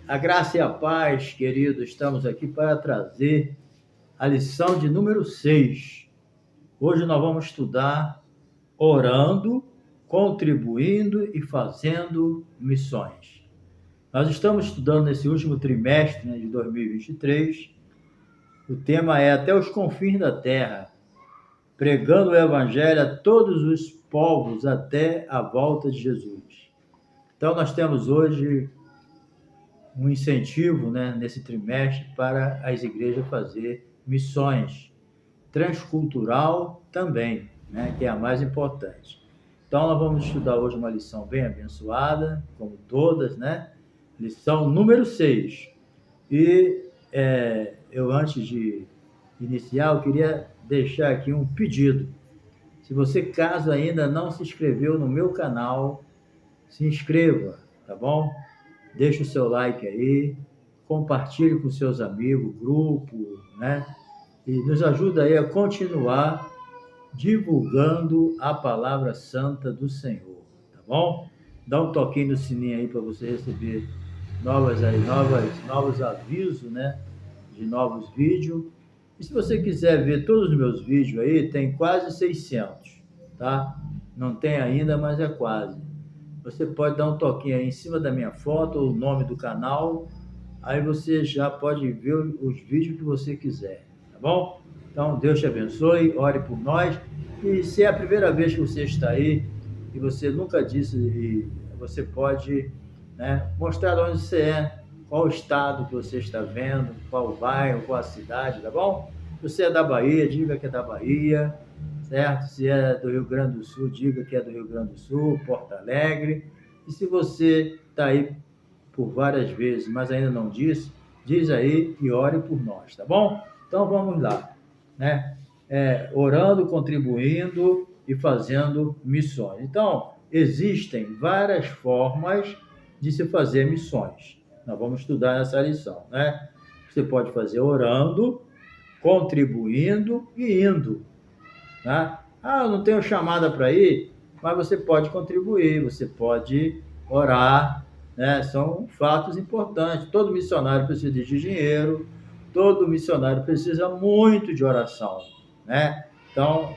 A graça e a paz, querido, estamos aqui para trazer a lição de número 6. Hoje nós vamos estudar orando, contribuindo e fazendo missões. Nós estamos estudando nesse último trimestre, de 2023. O tema é Até os confins da terra, pregando o evangelho a todos os povos até a volta de Jesus. Então nós temos hoje um incentivo, nesse trimestre para as igrejas fazer missões, transcultural também, que é a mais importante. Então, nós vamos estudar hoje uma lição bem abençoada, como todas, lição número 6. E eu, antes de iniciar, eu queria deixar aqui um pedido. Se você, caso ainda não se inscreveu no meu canal, se inscreva, tá bom? Deixe o seu like aí, compartilhe com seus amigos, grupo, E nos ajuda aí a continuar divulgando a palavra santa do Senhor, tá bom? Dá um toquinho no sininho aí para você receber novos avisos, de novos vídeos. E se você quiser ver todos os meus vídeos aí, tem quase 600, tá? Não tem ainda, mas é quase. Você pode dar um toquinho aí em cima da minha foto, o nome do canal, aí você já pode ver os vídeos que você quiser, tá bom? Então, Deus te abençoe, ore por nós. E se é a primeira vez que você está aí e você nunca disse, você pode mostrar onde você é, qual o estado que você está vendo, qual o bairro, qual a cidade, tá bom? Se você é da Bahia, diga que é da Bahia, certo? Se é do Rio Grande do Sul, diga que é do Rio Grande do Sul, Porto Alegre. E se você está aí por várias vezes, mas ainda não disse, diz aí e ore por nós, tá bom? Então vamos lá, orando, contribuindo e fazendo missões. Então, existem várias formas de se fazer missões. Nós vamos estudar nessa lição, Você pode fazer orando, contribuindo e indo, eu não tenho chamada para ir, mas você pode contribuir, você pode orar, São fatos importantes. Todo missionário precisa de dinheiro, todo missionário precisa muito de oração, Então,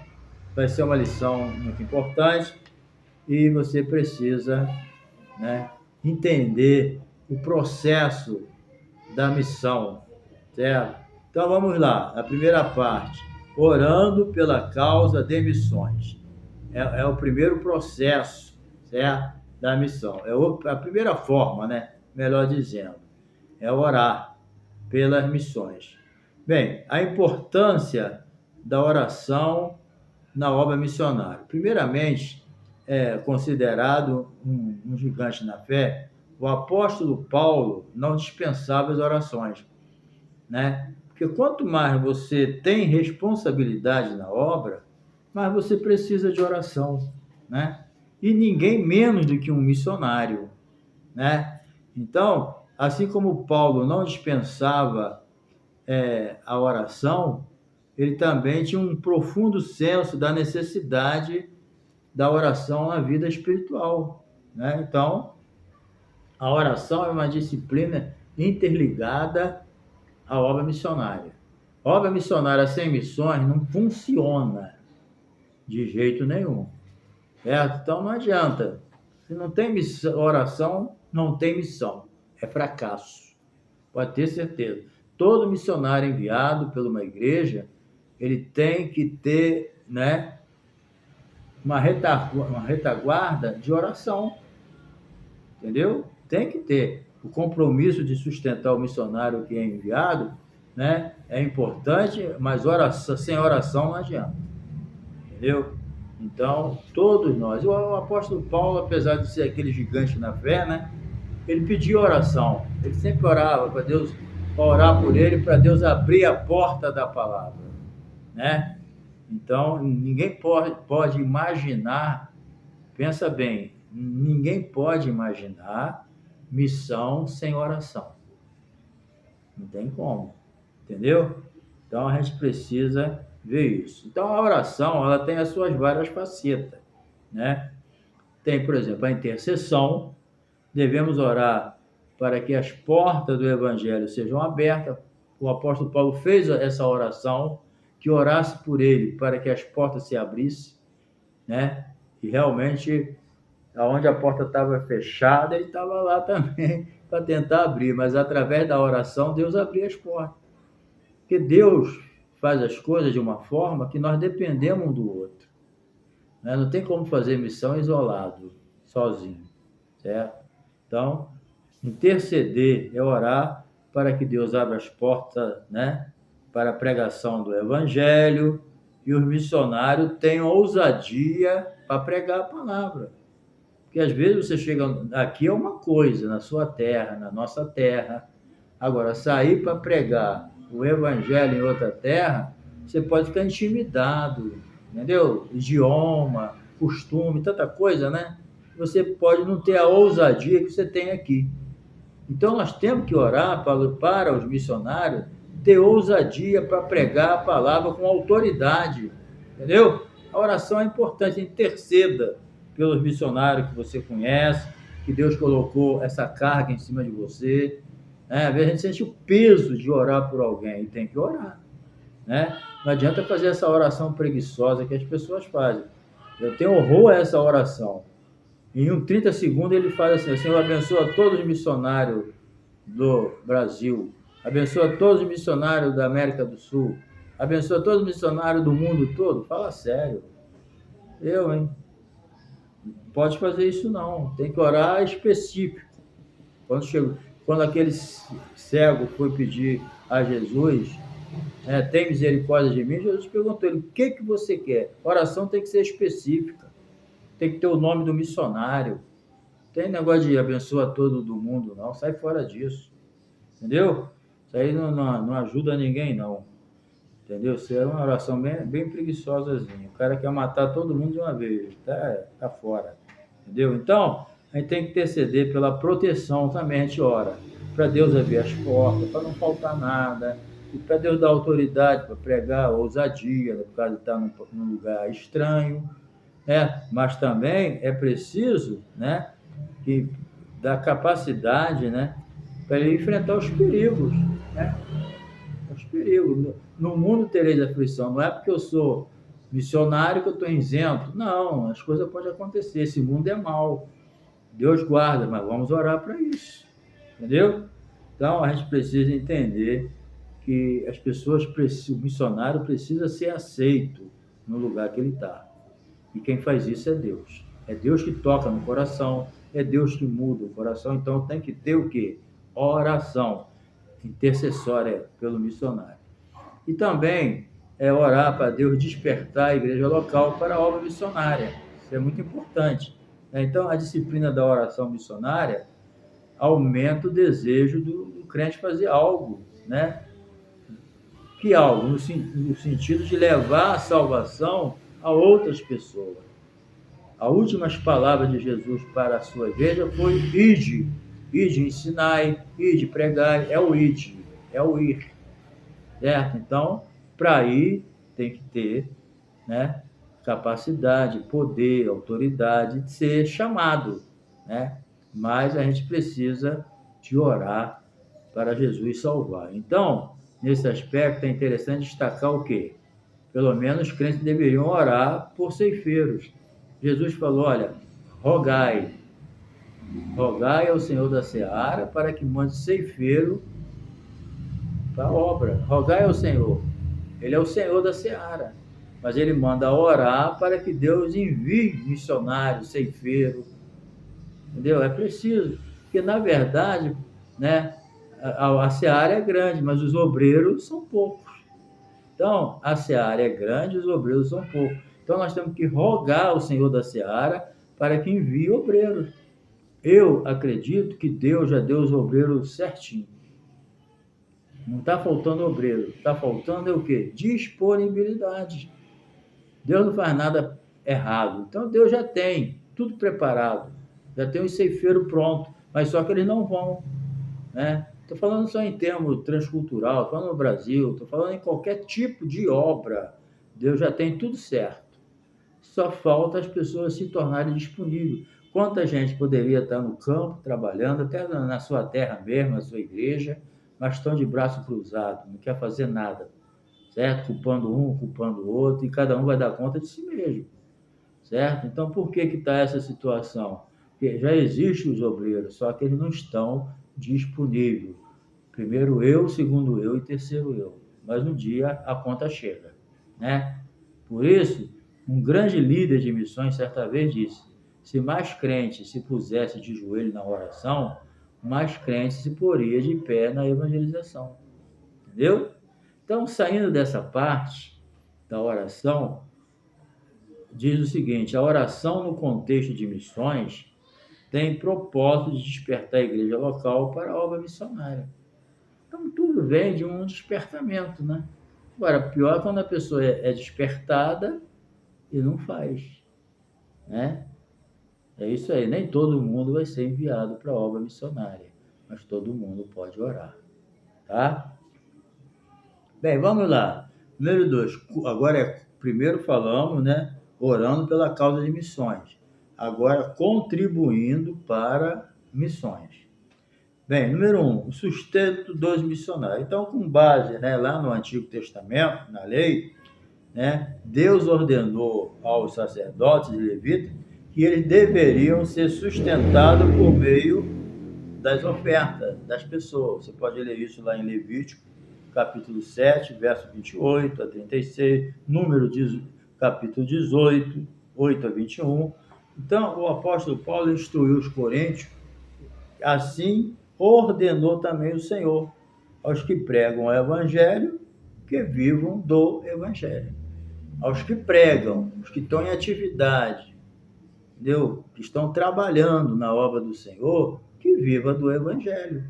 vai ser uma lição muito importante e você precisa, entender o processo da missão, certo? Então, vamos lá. A primeira parte, orando pela causa de missões. É o primeiro processo, certo? Da missão. É a primeira forma, melhor dizendo, é orar pelas missões. Bem, a importância da oração na obra missionária. Primeiramente, é considerado um gigante na fé, o apóstolo Paulo não dispensava as orações, Porque quanto mais você tem responsabilidade na obra, mais você precisa de oração, E ninguém menos do que um missionário, Então, assim como Paulo não dispensava a oração, ele também tinha um profundo senso da necessidade da oração na vida espiritual, Então, a oração é uma disciplina interligada à obra missionária. A obra missionária sem missões não funciona de jeito nenhum, certo? Então, não adianta. Se não tem oração, não tem missão. É fracasso. Pode ter certeza. Todo missionário enviado por uma igreja, ele tem que ter, uma retaguarda de oração. Entendeu? Tem que ter. O compromisso de sustentar o missionário que é enviado, é importante, mas sem oração não adianta. Entendeu? Então, todos nós. O apóstolo Paulo, apesar de ser aquele gigante na fé, ele pedia oração. Ele sempre orava para Deus, para orar por ele, para Deus abrir a porta da palavra, Então, ninguém pode imaginar, pensa bem, ninguém pode imaginar missão sem oração. Não tem como, entendeu? Então, a gente precisa ver isso. Então, a oração, ela tem as suas várias facetas, Tem, por exemplo, a intercessão. Devemos orar para que as portas do Evangelho sejam abertas. O apóstolo Paulo fez essa oração, que orasse por ele para que as portas se abrissem, né? E realmente, aonde a porta estava fechada, ele estava lá também para tentar abrir, mas através da oração, Deus abria as portas. Porque Deus faz as coisas de uma forma que nós dependemos um do outro, né? Não tem como fazer missão isolado, sozinho, certo? Então, interceder é orar para que Deus abra as portas, né, para a pregação do Evangelho, e os missionários tenham ousadia para pregar a palavra. Porque às vezes você chega aqui é uma coisa, na sua terra, na nossa terra. Agora, sair para pregar o Evangelho em outra terra, você pode ficar intimidado, entendeu? Idioma, costume, tanta coisa, né? Você pode não ter a ousadia que você tem aqui. Então, nós temos que orar para os missionários ter ousadia para pregar a palavra com autoridade, entendeu? A oração é importante, interceda pelos missionários que você conhece, que Deus colocou essa carga em cima de você, né? Às vezes a gente sente o peso de orar por alguém, e tem que orar, né? Não adianta fazer essa oração preguiçosa que as pessoas fazem. Eu tenho horror a essa oração. Em 30 segundos ele faz assim: Senhor, abençoa todos os missionários do Brasil, abençoa todos os missionários da América do Sul, abençoa todos os missionários do mundo todo. Fala sério. Hein? Pode fazer isso não, tem que orar específico. Quando aquele cego foi pedir a Jesus, tem misericórdia de mim, Jesus perguntou ele: o que você quer? A oração tem que ser específica, tem que ter o nome do missionário. Tem negócio de abençoa todo do mundo, não. Sai fora disso. Entendeu? Isso aí não ajuda ninguém, não. Entendeu? Isso é uma oração bem preguiçosazinha. O cara quer matar todo mundo de uma vez. Tá fora. Entendeu? Então, a gente tem que interceder pela proteção também. A gente ora para Deus abrir as portas, para não faltar nada. E para Deus dar autoridade para pregar, ousadia, por causa de estar num lugar estranho. Mas também é preciso, né, que dá capacidade, né, para ele enfrentar os perigos, né? Os perigos. No mundo tereis aflição. Não é porque eu sou missionário que eu estou isento. Não, as coisas podem acontecer. Esse mundo é mau. Deus guarda, mas vamos orar para isso. Entendeu? Então, a gente precisa entender que as pessoas precisam, o missionário precisa ser aceito no lugar que ele está. E quem faz isso é Deus. É Deus que toca no coração, é Deus que muda o coração. Então tem que ter o quê? Oração intercessória pelo missionário. E também orar para Deus despertar a igreja local para a obra missionária. Isso é muito importante. Então a disciplina da oração missionária aumenta o desejo do crente fazer algo, né? Que algo? No sentido de levar a salvação a outras pessoas. As últimas palavras de Jesus para a sua igreja foi: ide, ensinai, ide, pregai, é o ide, é o ir, certo? Então, para ir, tem que ter, né, capacidade, poder, autoridade de ser chamado, né? Mas a gente precisa de orar para Jesus salvar. Então, nesse aspecto, é interessante destacar o quê? Pelo menos os crentes deveriam orar por ceifeiros. Jesus falou: olha, rogai ao Senhor da seara para que mande ceifeiro para a obra. Rogai ao Senhor. Ele é o Senhor da seara. Mas ele manda orar para que Deus envie missionário, ceifeiro. Entendeu? É preciso. Porque, na verdade, né, a seara é grande, mas os obreiros são poucos. Então, a seara é grande, os obreiros são poucos. Então, nós temos que rogar ao Senhor da seara para que envie obreiros. Eu acredito que Deus já deu os obreiros certinho. Não está faltando obreiro. Está faltando o quê? Disponibilidade. Deus não faz nada errado. Então, Deus já tem tudo preparado. Já tem o ceifeiro pronto. Mas só que eles não vão, né? Estou falando só em termos transcultural, estou falando no Brasil, estou falando em qualquer tipo de obra. Deus já tem tudo certo. Só falta as pessoas se tornarem disponíveis. Quanta gente poderia estar no campo, trabalhando, até na sua terra mesmo, na sua igreja, mas estão de braço cruzado, não quer fazer nada, certo? Culpando um, culpando o outro, e cada um vai dar conta de si mesmo, certo? Então, por que está essa situação? Porque já existem os obreiros, só que eles não estão disponíveis. Primeiro eu, segundo eu e terceiro eu. Mas um dia a conta chega, né? Por isso, um grande líder de missões certa vez disse: se mais crentes se pusesse de joelho na oração, mais crentes se poria de pé na evangelização. Entendeu? Então, saindo dessa parte da oração, diz o seguinte: a oração no contexto de missões tem propósito de despertar a igreja local para a obra missionária. Então, tudo vem de um despertamento, né? Agora, pior é quando a pessoa é despertada e não faz, né? É isso aí, nem todo mundo vai ser enviado para a obra missionária, mas todo mundo pode orar, tá? Bem, vamos lá. Número 2, agora primeiro falamos, né? Orando pela causa de missões. Agora, contribuindo para missões. Bem, número 1, o sustento dos missionários. Então, com base, né, lá no Antigo Testamento, na lei, né, Deus ordenou aos sacerdotes e levitas que eles deveriam ser sustentados por meio das ofertas das pessoas. Você pode ler isso lá em Levítico, capítulo 7, verso 28 a 36, capítulo 18, 8 a 21. Então, o apóstolo Paulo instruiu os coríntios, assim ordenou também o Senhor aos que pregam o evangelho que vivam do evangelho. Aos que pregam, os que estão em atividade, entendeu? Que estão trabalhando na obra do Senhor, que viva do evangelho,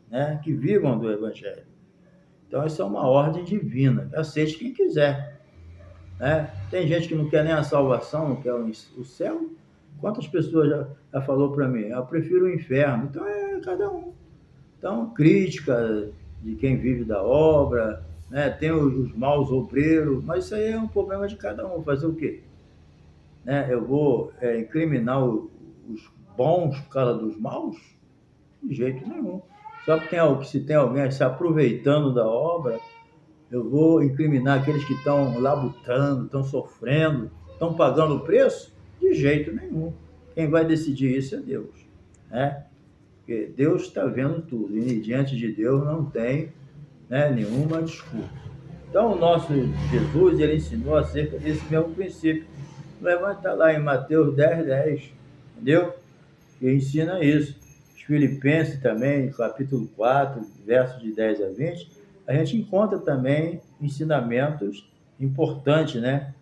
né? Que vivam do evangelho. Então, essa é uma ordem divina. Aceite quem quiser, né? Tem gente que não quer nem a salvação, não quer o céu. Quantas pessoas já falou para mim? Eu prefiro o inferno. Então, é cada um. Então, crítica de quem vive da obra, né? Tem os maus obreiros, mas isso aí é um problema de cada um. Fazer o quê? Né? Eu vou incriminar os bons por causa dos maus? De jeito nenhum. Só que se tem alguém se aproveitando da obra, eu vou incriminar aqueles que estão labutando, estão sofrendo, estão pagando o preço? De jeito nenhum. Quem vai decidir isso é Deus, né? Porque Deus está vendo tudo, e diante de Deus não tem, né, nenhuma desculpa. Então, o nosso Jesus, ele ensinou acerca desse mesmo princípio. Levanta lá em Mateus 10, 10, entendeu? E ensina isso. Os Filipenses também, capítulo 4, versos de 10 a 20, a gente encontra também ensinamentos importantes, né?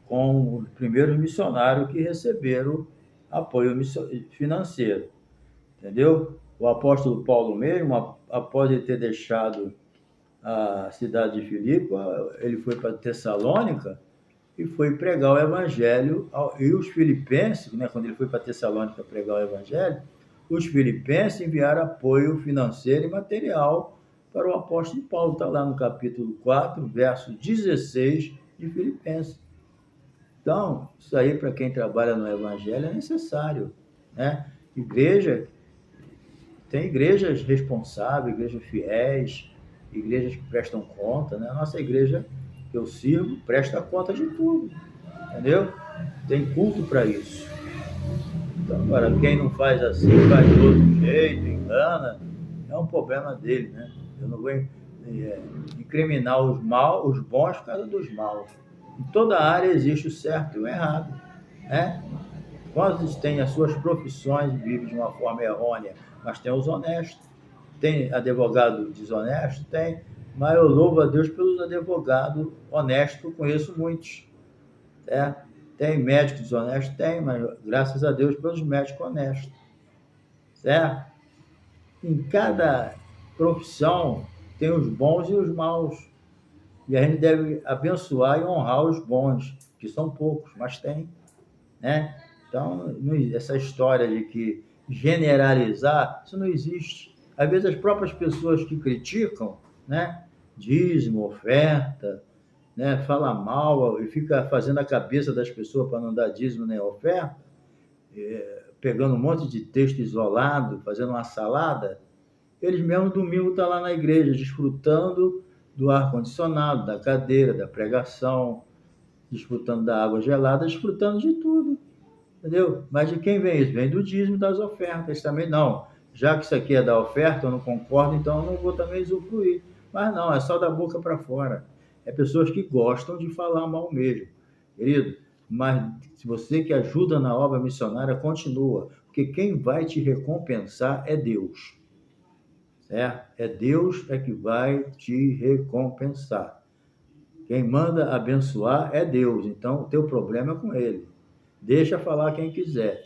Com os primeiros missionários que receberam apoio financeiro. Entendeu? O apóstolo Paulo mesmo, após ele ter deixado a cidade de Filipe, ele foi para Tessalônica e foi pregar o evangelho. E os filipenses, né, quando ele foi para Tessalônica pregar o evangelho, os filipenses enviaram apoio financeiro e material para o apóstolo Paulo. Está lá no capítulo 4, verso 16 de Filipenses. Então, isso aí para quem trabalha no evangelho é necessário, né? Tem igrejas responsáveis, igrejas fiéis, igrejas que prestam conta, né? A nossa igreja que eu sirvo presta conta de tudo, entendeu? Tem culto para isso. Então, agora, quem não faz assim, faz de outro jeito, engana, é um problema dele, né? Eu não vou incriminar os bons por causa dos maus. Em toda área existe o certo e o errado, né? Quantos têm as suas profissões e vivem de uma forma errônea, mas tem os honestos. Tem advogado desonesto? Tem. Mas eu louvo a Deus pelos advogados honestos, que eu conheço muitos. Certo? Tem médico desonesto? Tem, mas graças a Deus pelos médicos honestos. Certo? Em cada profissão tem os bons e os maus. E a gente deve abençoar e honrar os bons, que são poucos, mas tem, né? Então, essa história de que generalizar, isso não existe. Às vezes as próprias pessoas que criticam, né, dízimo, oferta, né, fala mal e fica fazendo a cabeça das pessoas para não dar dízimo nem oferta, pegando um monte de texto isolado, fazendo uma salada, eles mesmo domingo estão lá na igreja, desfrutando do ar-condicionado, da cadeira, da pregação, desfrutando da água gelada, desfrutando de tudo, entendeu? Mas de quem vem isso? Vem do dízimo e das ofertas também. Não, já que isso aqui é da oferta, eu não concordo, então eu não vou também usufruir. Mas não, é só da boca para fora. É pessoas que gostam de falar mal mesmo, querido. Mas se você que ajuda na obra missionária, continua, porque quem vai te recompensar é Deus. Certo? É Deus que vai te recompensar. Quem manda abençoar é Deus, então o teu problema é com ele. Deixa falar quem quiser.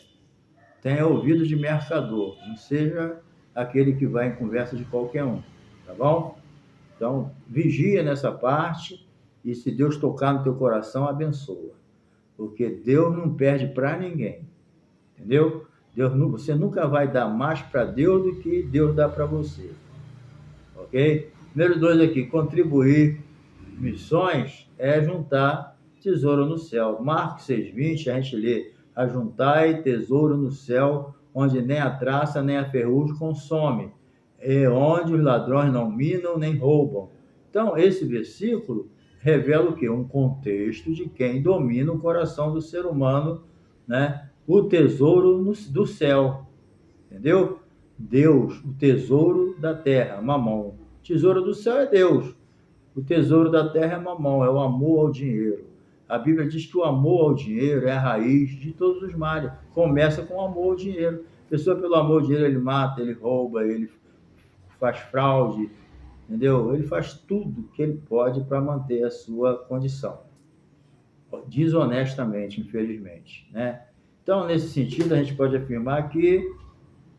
Tenha ouvido de mercador, não seja aquele que vai em conversa de qualquer um, tá bom? Então, vigia nessa parte e se Deus tocar no teu coração, abençoa. Porque Deus não perde para ninguém, entendeu? Você nunca vai dar mais para Deus do que Deus dá para você. Ok? Número 2 aqui, contribuir missões é juntar tesouro no céu. Marcos 6,20, a gente lê: ajuntai tesouro no céu, onde nem a traça nem a ferrugem consome, e onde os ladrões não minam nem roubam. Então, esse versículo revela o quê? Um contexto de quem domina o coração do ser humano, né? O tesouro do céu, entendeu? Deus, o tesouro da terra, Mamon. O tesouro do céu é Deus. O tesouro da terra é Mamon, é o amor ao dinheiro. A Bíblia diz que o amor ao dinheiro é a raiz de todos os males. Começa com o amor ao dinheiro. A pessoa, pelo amor ao dinheiro, ele mata, ele rouba, ele faz fraude, entendeu? Ele faz tudo que ele pode para manter a sua condição. Desonestamente, infelizmente, né? Então, nesse sentido, a gente pode afirmar que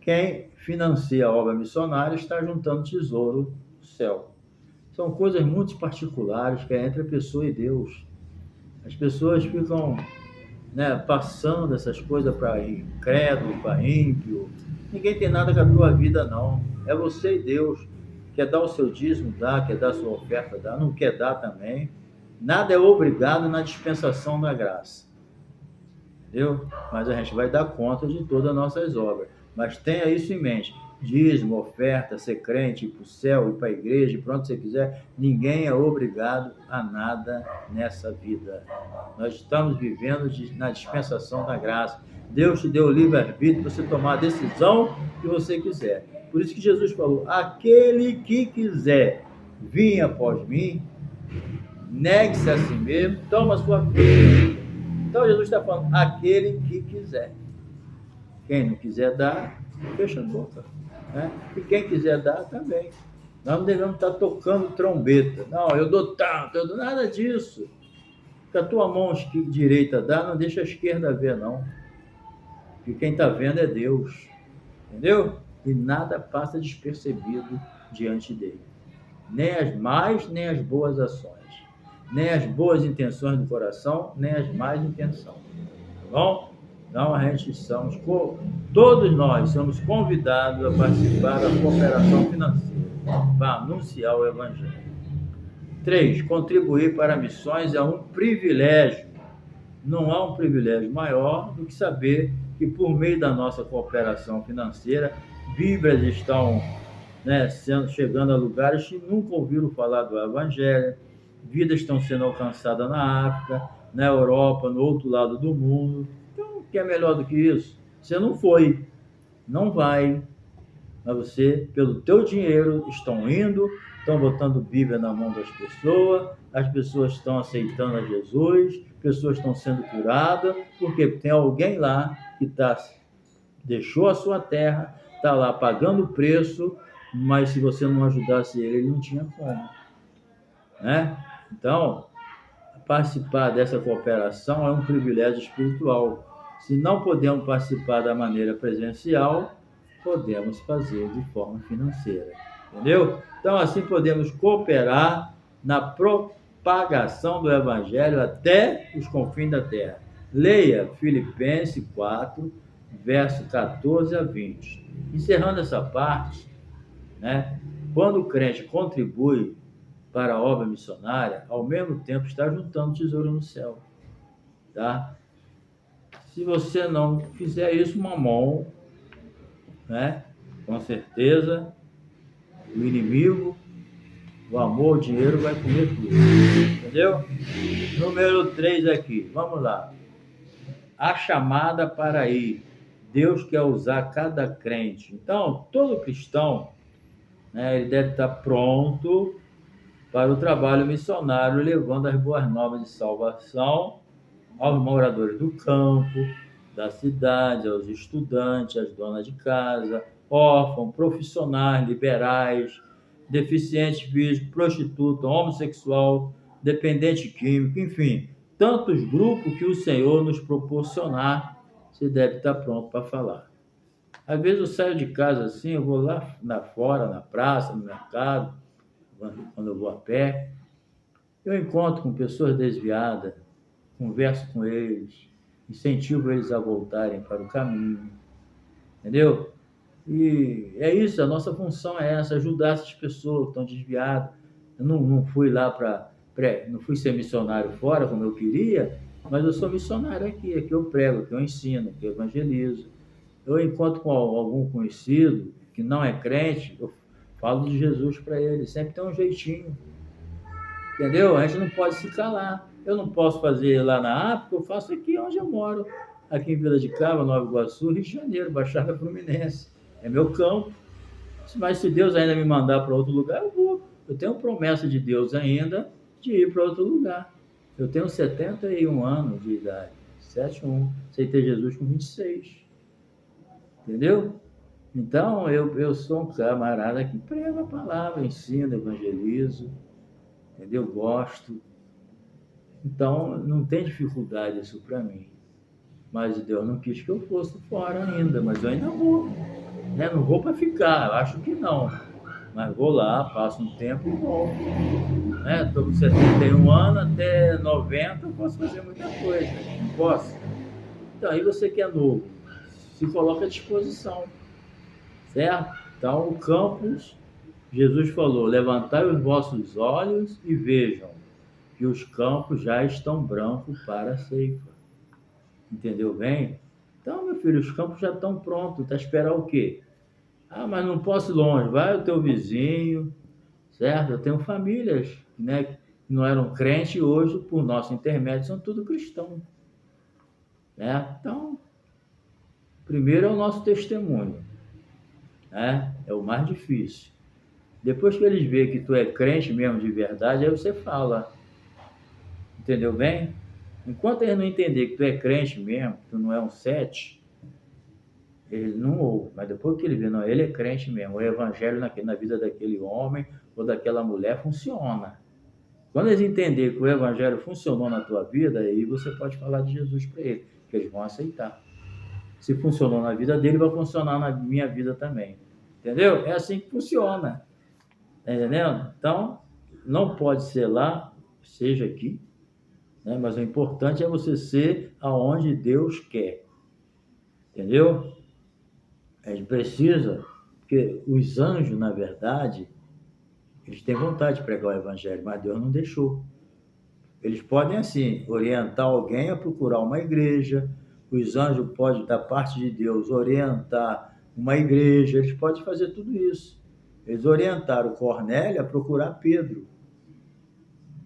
quem financia a obra missionária está juntando tesouro do céu. São coisas muito particulares que é entre a pessoa e Deus. As pessoas ficam, né, passando essas coisas para incrédulo, para ímpio. Ninguém tem nada com a tua vida, não. É você e Deus. Quer dar o seu dízimo, dá. Quer dar a sua oferta, dá. Não quer dar também. Nada é obrigado na dispensação da graça. Entendeu? Mas a gente vai dar conta de todas as nossas obras. Mas tenha isso em mente. Dízimo, oferta, ser crente, ir para o céu, ir para a igreja, para onde você quiser. Ninguém é obrigado a nada nessa vida. Nós estamos vivendo na dispensação da graça. Deus te deu o livre-arbítrio para você tomar a decisão que você quiser. Por isso que Jesus falou: aquele que quiser vir após mim, negue-se a si mesmo, toma a sua cruz. Então Jesus está falando, aquele que quiser. Quem não quiser dar, fecha a boca. Né? E quem quiser dar também. Nós não devemos estar tocando trombeta. Não, eu dou tanto, eu dou nada disso. Que a tua mão direita dá, não deixa a esquerda ver, não. Porque quem está vendo é Deus. Entendeu? E nada passa despercebido diante dele. Nem as más, nem as boas ações. Nem as boas intenções do coração, nem as más intenções. Tá bom? Então, todos nós somos convidados a participar da cooperação financeira para anunciar o Evangelho. 3. Contribuir para missões é um privilégio. Não há um privilégio maior do que saber que, por meio da nossa cooperação financeira, Bíblias estão, né, chegando a lugares que nunca ouviram falar do Evangelho, vidas estão sendo alcançadas na África, na Europa, no outro lado do mundo. Então, o que é melhor do que isso? Você não foi, não vai, mas você, pelo teu dinheiro, estão indo, estão botando Bíblia na mão das pessoas, as pessoas estão aceitando a Jesus, pessoas estão sendo curadas, porque tem alguém lá que deixou a sua terra, está lá pagando o preço, mas se você não ajudasse ele não tinha como. Né? Então, participar dessa cooperação é um privilégio espiritual. Se não podemos participar da maneira presencial, podemos fazer de forma financeira. Entendeu? Então, assim podemos cooperar na propagação do Evangelho até os confins da terra. Leia Filipenses 4, verso 14 a 20. Encerrando essa parte, né? Quando o crente contribui para a obra missionária, ao mesmo tempo está juntando tesouro no céu. Tá? Se você não fizer isso, mamão, né? Com certeza, o inimigo, o amor, o dinheiro vai comer tudo. Entendeu? Número 3 aqui, vamos lá. A chamada para ir. Deus quer usar cada crente. Então, todo cristão, né, ele deve estar pronto para o trabalho missionário, levando as boas novas de salvação aos moradores do campo, da cidade, aos estudantes, às donas de casa, órfãos, profissionais, liberais, deficientes físicos, prostituta, homossexual, dependente químico, enfim, tantos grupos que o Senhor nos proporcionar, você deve estar pronto para falar. Às vezes eu saio de casa assim, eu vou lá fora, na praça, no mercado, quando eu vou a pé, eu encontro com pessoas desviadas, converso com eles, incentivo eles a voltarem para o caminho, entendeu? E é isso, a nossa função é essa, ajudar essas pessoas que estão desviadas. Eu não fui lá não fui ser missionário fora como eu queria, mas eu sou missionário aqui eu prego, aqui eu ensino, aqui eu evangelizo. Eu encontro com algum conhecido que não é crente, eu falo de Jesus para ele, sempre tem um jeitinho. Entendeu? A gente não pode se calar. Eu não posso fazer lá na África, eu faço aqui onde eu moro. Aqui em Vila de Cava, Nova Iguaçu, Rio de Janeiro, Baixada Fluminense. É meu campo. Mas se Deus ainda me mandar para outro lugar, eu vou. Eu tenho promessa de Deus ainda de ir para outro lugar. Eu tenho 71 anos de idade. 71. Aceitei Jesus com 26. Entendeu? Então, eu sou um camarada que prega a palavra, ensina, evangelizo. Entendeu? Gosto. Então, não tem dificuldade isso para mim. Mas Deus não quis que eu fosse fora ainda, mas eu ainda vou. Né? Não vou para ficar, eu acho que não. Mas vou lá, passo um tempo e volto. Estou com 71 anos, até 90 eu posso fazer muita coisa. Não posso? Então, aí você que é novo, se coloca à disposição. Certo? Então, o campus, Jesus falou, levantai os vossos olhos e vejam que os campos já estão brancos para a ceifa. Entendeu bem? Então, meu filho, os campos já estão prontos. Está esperando o quê? Ah, mas não posso ir longe. Vai o teu vizinho, certo? Eu tenho famílias, né, que não eram crentes e hoje, por nosso intermédio, são tudo cristãos. Né? Então, primeiro é o nosso testemunho. Né? É o mais difícil. Depois que eles veem que tu é crente mesmo de verdade, aí você fala. Entendeu bem? Enquanto eles não entender que tu é crente mesmo, que tu não é um sete, eles não ouvem. Mas depois que ele vê, não, ele é crente mesmo, o evangelho na vida daquele homem ou daquela mulher funciona. Quando eles entenderem que o evangelho funcionou na tua vida, aí você pode falar de Jesus para eles, que eles vão aceitar. Se funcionou na vida dele, vai funcionar na minha vida também. Entendeu? É assim que funciona. Tá entendendo? Então, não pode ser lá, seja aqui, né? Mas o importante é você ser aonde Deus quer. Entendeu? A gente precisa, porque os anjos, na verdade, eles têm vontade de pregar o evangelho, mas Deus não deixou. Eles podem, assim, orientar alguém a procurar uma igreja, os anjos podem, da parte de Deus, orientar uma igreja, eles podem fazer tudo isso. Eles orientaram Cornélio a procurar Pedro.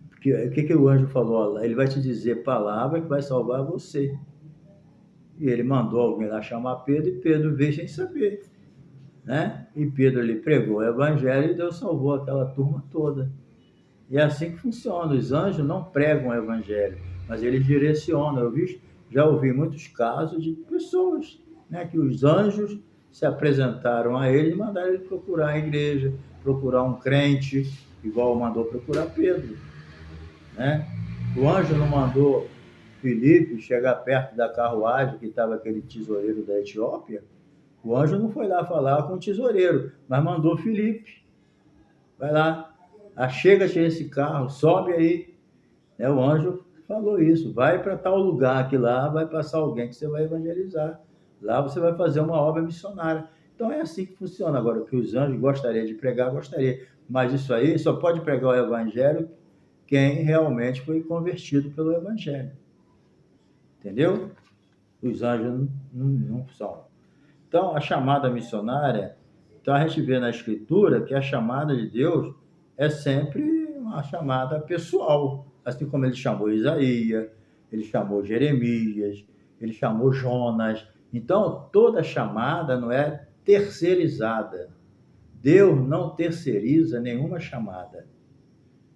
Porque, o que o anjo falou lá? Ele vai te dizer palavra que vai salvar você. E ele mandou alguém lá chamar Pedro, e Pedro veio sem saber. Né? E Pedro ele pregou o evangelho e Deus salvou aquela turma toda. E é assim que funciona. Os anjos não pregam o evangelho, mas eles direcionam. Já ouvi muitos casos de pessoas, né, que os anjos se apresentaram a ele e mandaram ele procurar a igreja, procurar um crente, igual mandou procurar Pedro. Né? O anjo não mandou Filipe chegar perto da carruagem que estava aquele tesoureiro da Etiópia? O anjo não foi lá falar com o tesoureiro, mas mandou Filipe. Vai lá, achega-te esse carro, sobe aí. Né? O anjo falou isso, vai para tal lugar, que lá vai passar alguém que você vai evangelizar. Lá você vai fazer uma obra missionária. Então é assim que funciona. Agora, que os anjos gostariam de pregar, gostaria. Mas isso aí só pode pregar o evangelho quem realmente foi convertido pelo evangelho. Entendeu? Os anjos não são. Então, a chamada missionária, então a gente vê na Escritura que a chamada de Deus é sempre uma chamada pessoal, assim como ele chamou Isaías, ele chamou Jeremias, ele chamou Jonas. Então, toda chamada não é terceirizada. Deus não terceiriza nenhuma chamada,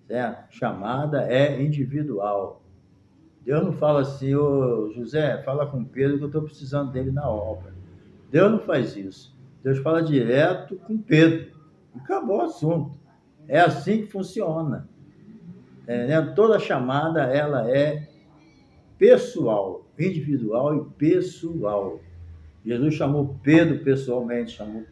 certo? Chamada é individual. Deus não fala assim, ô José, fala com Pedro que eu estou precisando dele na obra. Deus não faz isso. Deus fala direto com Pedro. E acabou o assunto. É assim que funciona. Toda chamada, ela é pessoal, individual e pessoal. Jesus chamou Pedro pessoalmente, chamou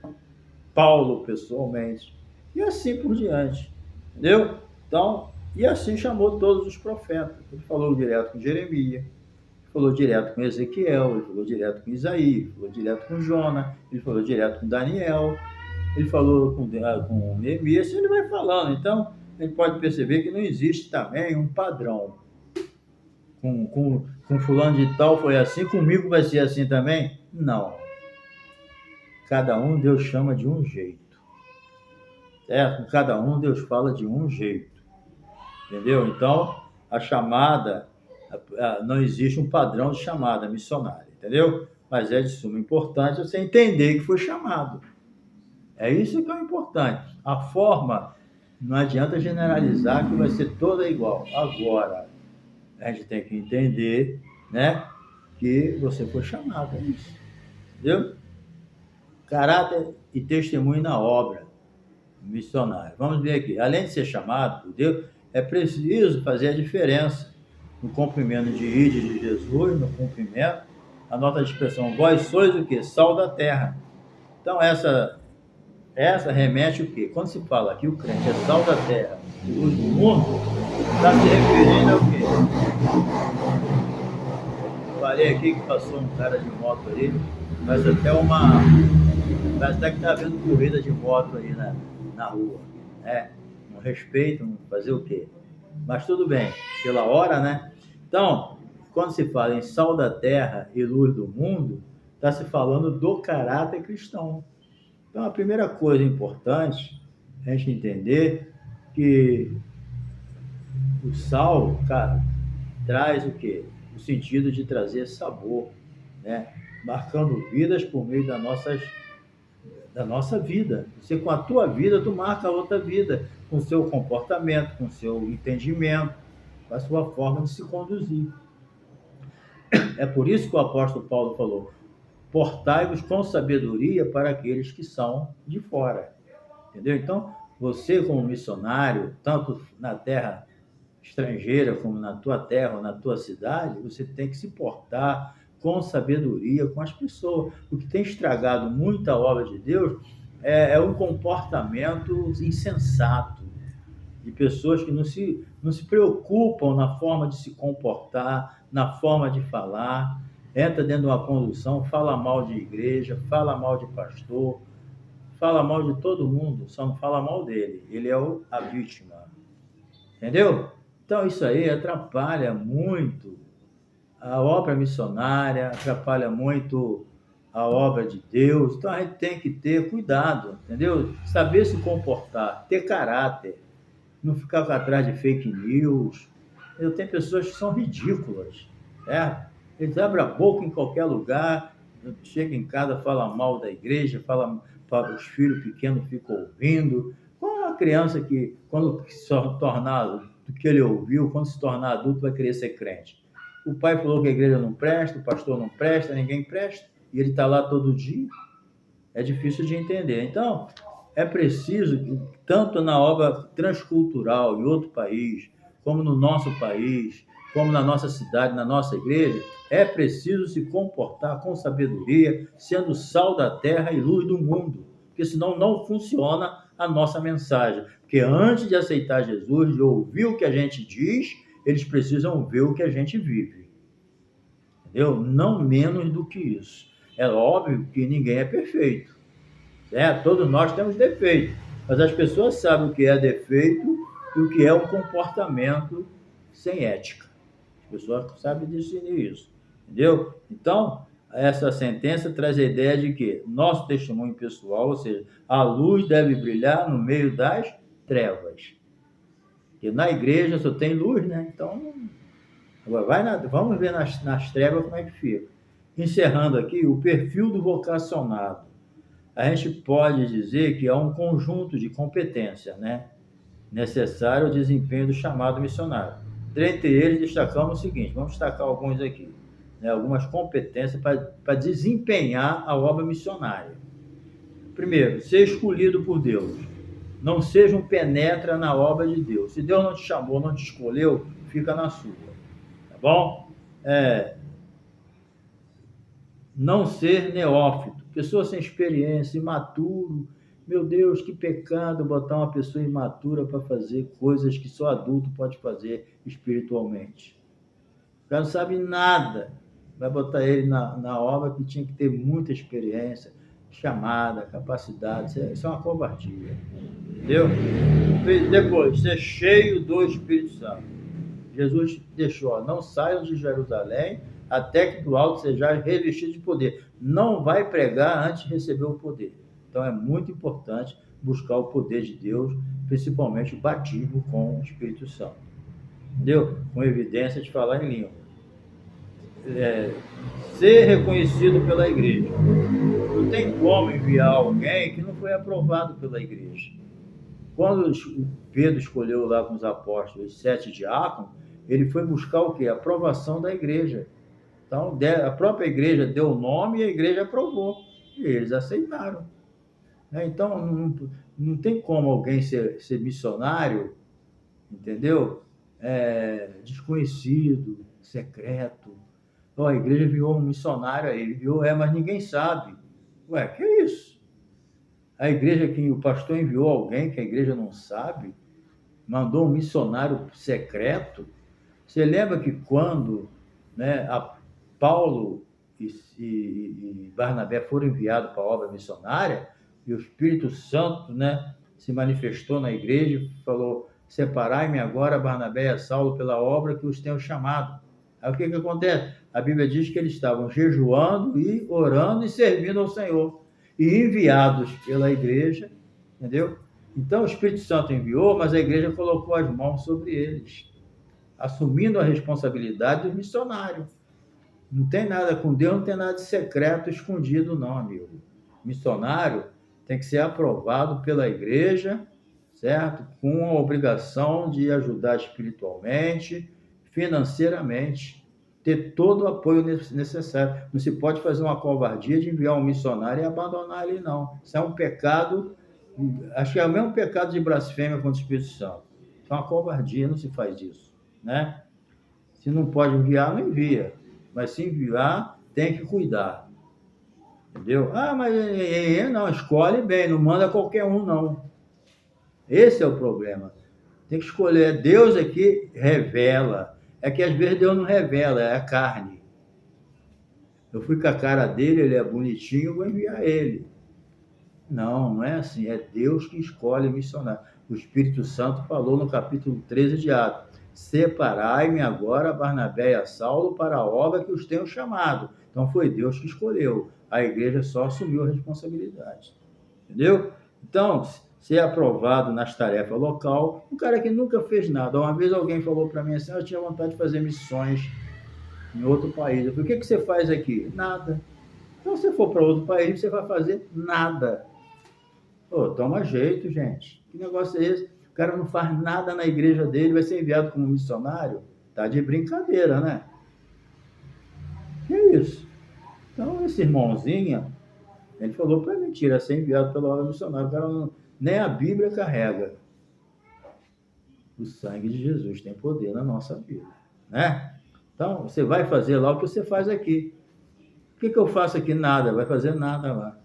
Paulo pessoalmente, e assim por diante. Entendeu? Então, e assim chamou todos os profetas. Ele falou direto com Jeremias, falou direto com Ezequiel, ele falou direto com Isaías, ele falou direto com Jonas, ele falou direto com Daniel, ele falou com Neemias, ele vai falando. Então, a gente pode perceber que não existe também um padrão. Com fulano de tal foi assim, comigo vai ser assim também? Não. Cada um Deus chama de um jeito. Com cada um Deus fala de um jeito. Entendeu? Então, a chamada, não existe um padrão de chamada missionária, entendeu? Mas é de suma importância você entender que foi chamado. É isso que é importante. A forma, não adianta generalizar que vai ser toda igual. Agora, a gente tem que entender, né, que você foi chamado, é isso. Entendeu? Caráter e testemunho na obra missionária. Vamos ver aqui. Além de ser chamado por Deus, é preciso fazer a diferença no cumprimento de ide de Jesus, no cumprimento, a nota de expressão, vós sois o quê? Sal da terra. Então, essa remete o quê? Quando se fala que o crente é sal da terra e luz do mundo, está se referindo ao quê? Falei aqui que passou um cara de moto ali, mas parece até que está havendo corrida de moto aí na rua, né? Não respeito, não fazer o quê? Mas tudo bem, pela hora, né? Então, quando se fala em sal da terra e luz do mundo, está se falando do caráter cristão. Então, a primeira coisa importante é a gente entender que o sal, cara, traz o quê? O sentido de trazer sabor, né? Marcando vidas por meio da nossa vida. Você, com a tua vida, tu marca a outra vida, com o seu comportamento, com o seu entendimento, com a sua forma de se conduzir. É por isso que o apóstolo Paulo falou, portai-vos com sabedoria para aqueles que são de fora. Entendeu? Então, você como missionário, tanto na terra estrangeira como na tua terra ou na tua cidade, você tem que se portar com sabedoria com as pessoas. O que tem estragado muita obra de Deus é um comportamento insensato de pessoas que não se preocupam na forma de se comportar, na forma de falar, entra dentro de uma condução, fala mal de igreja, fala mal de pastor, fala mal de todo mundo, só não fala mal dele. Ele é a vítima. Entendeu? Então, isso aí atrapalha muito a obra missionária, atrapalha muito a obra de Deus. Então, a gente tem que ter cuidado, entendeu? Saber se comportar, ter caráter, não ficar atrás de fake news. Tem pessoas que são ridículas, certo? Eles abrem a boca em qualquer lugar, chega em casa, fala mal da igreja, fala para os filhos pequenos, ficam ouvindo. Qual a criança que, quando se tornar do que ele ouviu, quando se tornar adulto, vai querer ser crente? O pai falou que a igreja não presta, o pastor não presta, ninguém presta, e ele está lá todo dia. É difícil de entender. Então, é preciso, tanto na obra transcultural em outro país, como no nosso país, como na nossa cidade, na nossa igreja, é preciso se comportar com sabedoria, sendo sal da terra e luz do mundo, porque senão não funciona a nossa mensagem. Porque antes de aceitar Jesus, de ouvir o que a gente diz, eles precisam ver o que a gente vive. Entendeu? Não menos do que isso. É óbvio que ninguém é perfeito. Todos nós temos defeito, mas as pessoas sabem o que é defeito e o que é um comportamento sem ética. As pessoas sabem discernir isso, entendeu? Então, essa sentença traz a ideia de que nosso testemunho pessoal, ou seja, a luz deve brilhar no meio das trevas. Porque na igreja só tem luz, né? Então, agora vamos ver nas trevas como é que fica. Encerrando aqui, o perfil do vocacionado. A gente pode dizer que há um conjunto de competências, né, necessário ao desempenho do chamado missionário. Dentre eles, destacamos o seguinte, vamos destacar alguns aqui, né, algumas competências para desempenhar a obra missionária. Primeiro, ser escolhido por Deus. Não seja um penetra na obra de Deus. Se Deus não te chamou, não te escolheu, fica na sua. Tá bom? Não ser neófito. Pessoa sem experiência, imaturo. Meu Deus, que pecado botar uma pessoa imatura para fazer coisas que só adulto pode fazer espiritualmente. O cara não sabe nada. Vai botar ele na obra que tinha que ter muita experiência, chamada, capacidade. Isso é uma covardia. Entendeu? Depois, ser cheio do Espírito Santo. Jesus deixou, não saiam de Jerusalém até que do alto sejais revestido de poder. Não vai pregar antes de receber o poder. Então é muito importante buscar o poder de Deus, principalmente o batismo com o Espírito Santo. Entendeu? Com evidência de falar em língua. Ser reconhecido pela igreja. Não tem como enviar alguém que não foi aprovado pela igreja. Quando Pedro escolheu lá com os apóstolos os 7 diáconos, ele foi buscar o quê? A aprovação da igreja. Então, a própria igreja deu o nome e a igreja aprovou. E eles aceitaram. Então, não tem como alguém ser missionário, entendeu? Desconhecido, secreto. A igreja enviou um missionário aí, mas ninguém sabe. Ué, que é isso? A igreja, que o pastor enviou alguém que a igreja não sabe, mandou um missionário secreto. Você lembra que quando, né, Paulo e Barnabé foram enviados para a obra missionária, e o Espírito Santo, né, se manifestou na igreja e falou: separai-me agora, Barnabé e Saulo, pela obra que os tenho chamado. Aí o que acontece? A Bíblia diz que eles estavam jejuando e orando e servindo ao Senhor, e enviados pela igreja, entendeu? Então o Espírito Santo enviou, mas a igreja colocou as mãos sobre eles, assumindo a responsabilidade dos missionários. Não tem nada com Deus, não tem nada de secreto, escondido, não, amigo. Missionário tem que ser aprovado pela igreja, certo? Com a obrigação de ajudar espiritualmente, financeiramente, ter todo o apoio necessário. Não se pode fazer uma covardia de enviar um missionário e abandonar ele, não. Isso é um pecado, acho que é o mesmo pecado de blasfêmia contra o Espírito Santo. Isso é uma covardia, não se faz isso, né? Se não pode enviar, não envia. Mas se enviar, tem que cuidar. Entendeu? Mas não, escolhe bem, não manda qualquer um, não. Esse é o problema. Tem que escolher. Deus aqui revela. É que às vezes Deus não revela, é a carne. Eu fui com a cara dele, ele é bonitinho, eu vou enviar ele. Não é assim. É Deus que escolhe o missionário. O Espírito Santo falou no capítulo 13 de Atos: separai-me agora, Barnabé e a Saulo, para a obra que os tenho chamado. Então foi Deus que escolheu. A igreja só assumiu a responsabilidade. Entendeu? Então, ser aprovado nas tarefas local, um cara que nunca fez nada. Uma vez alguém falou para mim assim: eu tinha vontade de fazer missões em outro país. Eu falei: o que você faz aqui? Nada. Então, se você for para outro país, você vai fazer nada. Toma jeito, gente. Que negócio é esse? O cara não faz nada na igreja dele, vai ser enviado como missionário? Tá de brincadeira, né? Que é isso? Então, esse irmãozinho, ele falou para mentira, ser enviado pela obra missionária. O cara nem a Bíblia carrega. O sangue de Jesus tem poder na nossa vida, né? Então, você vai fazer lá o que você faz aqui. O que eu faço aqui? Nada. Vai fazer nada lá.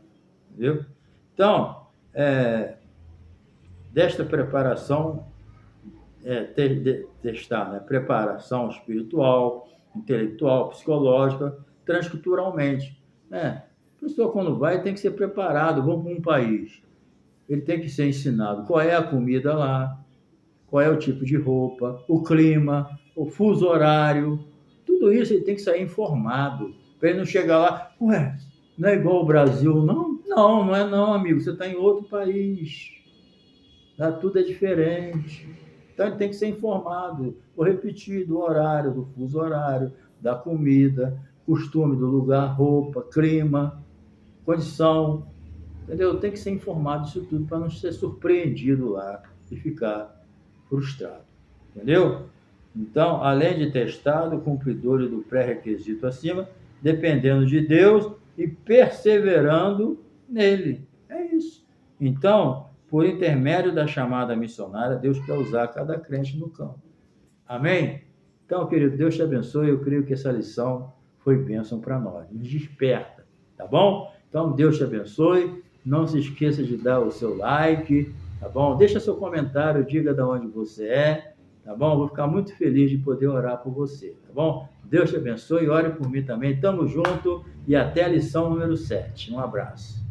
Entendeu? Então, desta preparação, testar, né? Preparação espiritual, intelectual, psicológica, transculturalmente, né? A pessoa, quando vai, tem que ser preparado. Vamos para um país, ele tem que ser ensinado qual é a comida lá, qual é o tipo de roupa, o clima, o fuso horário, tudo isso ele tem que sair informado Para ele não chegar lá, ué, não é igual o Brasil, não? Não, não é não, amigo. Você está em outro país. Lá tudo é diferente. Então ele tem que ser informado. Vou repetir do horário, do fuso horário, da comida, costume do lugar, roupa, clima, condição. Entendeu? Tem que ser informado disso tudo para não ser surpreendido lá e ficar frustrado. Entendeu? Então, além de testado, cumpridor do pré-requisito acima, dependendo de Deus e perseverando nele. É isso. Então, por intermédio da chamada missionária, Deus quer usar cada crente no campo. Amém? Então, querido, Deus te abençoe. Eu creio que essa lição foi bênção para nós. Nos desperta, tá bom? Então, Deus te abençoe. Não se esqueça de dar o seu like, tá bom? Deixa seu comentário, diga de onde você é, tá bom? Vou ficar muito feliz de poder orar por você, tá bom? Deus te abençoe, ore por mim também. Tamo junto e até a lição número 7. Um abraço.